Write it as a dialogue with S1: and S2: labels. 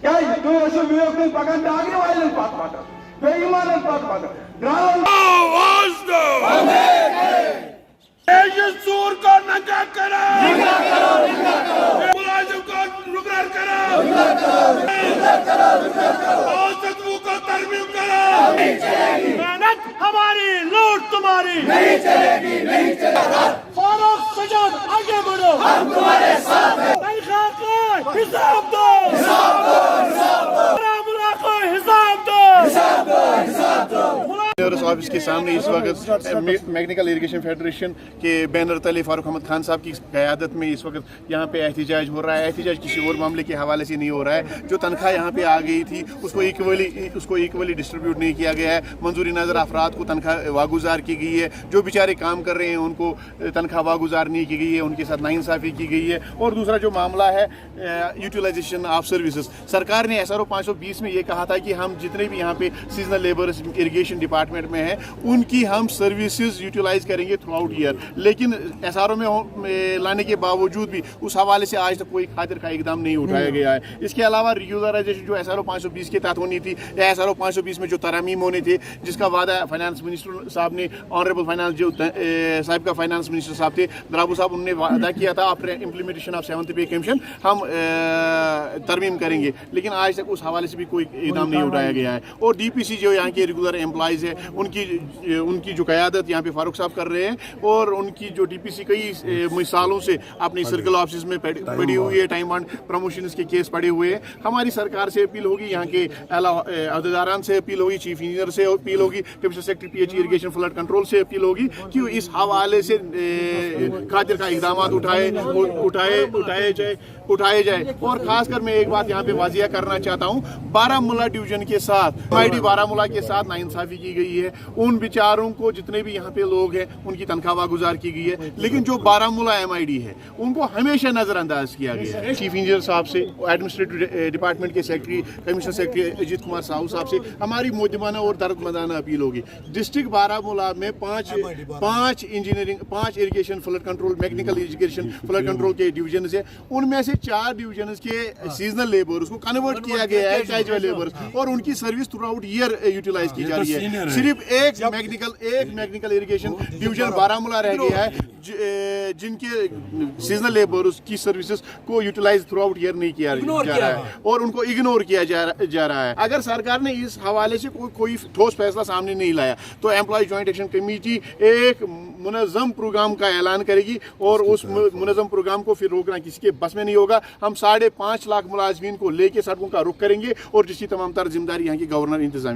S1: پکان ڈاگری والن پتہ بے ایمانن پتہ
S2: ژوٗر کر ننگا کرو ملازم کو رگرار کرو سطحوں کو ترمیم کرو محنت ہماری لوٹ تمہاری نہیں چلے گی نہیں چلے گا فاروق سجاد آگے بڑھو ہم تمہارے ساتھ ہیں تنخواہ کو حساب دو حساب دو
S3: آفس کے سامنے اس وقت میکنیکل اریگیشن فیڈریشن کے بینر تلے فاروق احمد خان صاحب کی قیادت میں اس وقت یہاں پہ احتجاج ہو رہا ہے. احتجاج کسی اور معاملے کے حوالے سے نہیں ہو رہا ہے. جو تنخواہ یہاں پہ آ گئی تھی اس کو ایکولی ڈسٹریبیوٹ نہیں کیا گیا ہے. منظوری نظر افراد کو تنخواہ واگزار کی گئی ہے. جو بیچارے کام کر رہے ہیں ان کو تنخواہ واگزار نہیں کی گئی ہے. ان کے ساتھ ناانصافی کی گئی ہے. اور دوسرا جو معاملہ ہے یوٹیلائزیشن آف سروسز, سرکار نے SRO 520 میں یہ کہا تھا کہ ہم جتنے بھی یہاں پہ سیزنل لیبرز اریگیشن ڈپارٹمنٹ میں ہیں ان کی ہم سروسز یوٹیلائز کریں گے تھرو آؤٹ ایئر. لیکن SRO میں لانے کے باوجود بھی اس حوالے سے آج تک کوئی خاطر کا اقدام نہیں اٹھایا گیا ہے. اس کے علاوہ ریگولرائزیشن جو SRO 520 کے تحت ہونی تھی یا SRO 520 میں جو ترامیم ہونے تھے جس کا وعدہ فائنانس منسٹر صاحب نے, آنریبل فائنانس جو صاحب کا فائنانس منسٹر صاحب تھے درابو صاحب, انہوں نے وعدہ کیا تھا after implementation of 7th pay commission ہم ترمیم کریں گے. لیکن آج تک اس حوالے سے بھی کوئی اقدام نہیں اٹھایا گیا ہے. اور DPC جو یہاں کے ریگولر امپلائیز ہیں ان کی جو قیادت یہاں پہ فاروق صاحب کر رہے ہیں, اور ان کی جو DPC کئی سالوں سے اپنی سرکل آفسز میں پڑی ہوئی ہے, ٹائم بانڈ پروموشنز کے کیس پڑے ہوئے ہیں. ہماری سرکار سے اپیل ہوگی, یہاں کے عہدیداران سے اپیل ہوگی, چیف انجینئر سے اپیل ہوگی, commissioner secretary PH irrigation flood control سے اپیل ہوگی کہ اس حوالے سے خاطر کا اقدامات اٹھائے جائے. اور خاص کر میں ایک بات یہاں پہ واضح کرنا چاہتا ہوں, بارامولہ ڈویژن کے ساتھ MID بارامولہ کے ساتھ ناانصافی کی گئی ہے. ان بیچاروں کو جتنے بھی یہاں پہ لوگ ہیں ان کی تنخواہ واگزار کی گئی ہے, لیکن جو بارامولہ MID ہے ان کو ہمیشہ نظر انداز کیا گیا ہے. چیف انجینئر صاحب سے, ایڈمنسٹریٹو ڈپارٹمنٹ کے secretary commissioner secretary Ajit Kumar Sahu صاحب سے ہماری مودبانہ اور درد مندانہ اپیل ہوگی. ڈسٹرکٹ بارامولہ میں پانچ irrigation flood control, mechanical irrigation flood control کے ڈویژنز ہیں. ان میں سے 4 ڈویژنز کے سیزنل لیبرز کو کنورٹ کیا گیا ہے کیجول لیبرز, اور ان کی service throughout year utilize کی جا رہی ہے. صرف ایک میکنیکل اریگیشن ڈویژن بارامولہ رہ گیا ہے جن کے سیزنل لیبرز کی سروسز کو یوٹیلائز تھرو آؤٹ ایئر نہیں کیا جا رہا ہے, اور ان کو اگنور کیا جا رہا ہے. اگر سرکار نے اس حوالے سے کوئی ٹھوس فیصلہ سامنے نہیں لایا تو امپلائی جوائنٹ ایکشن کمیٹی ایک منظم پروگرام کا اعلان کرے گی, اور اس منظم پروگرام کو پھر روکنا کسی کے بس میں نہیں ہوگا. ہم 5.5 لاکھ ملازمین کو لے کے سڑکوں کا رخ کریں گے, اور جس کی تمام تر ذمہ داری یہاں کی گورنر انتظامیہ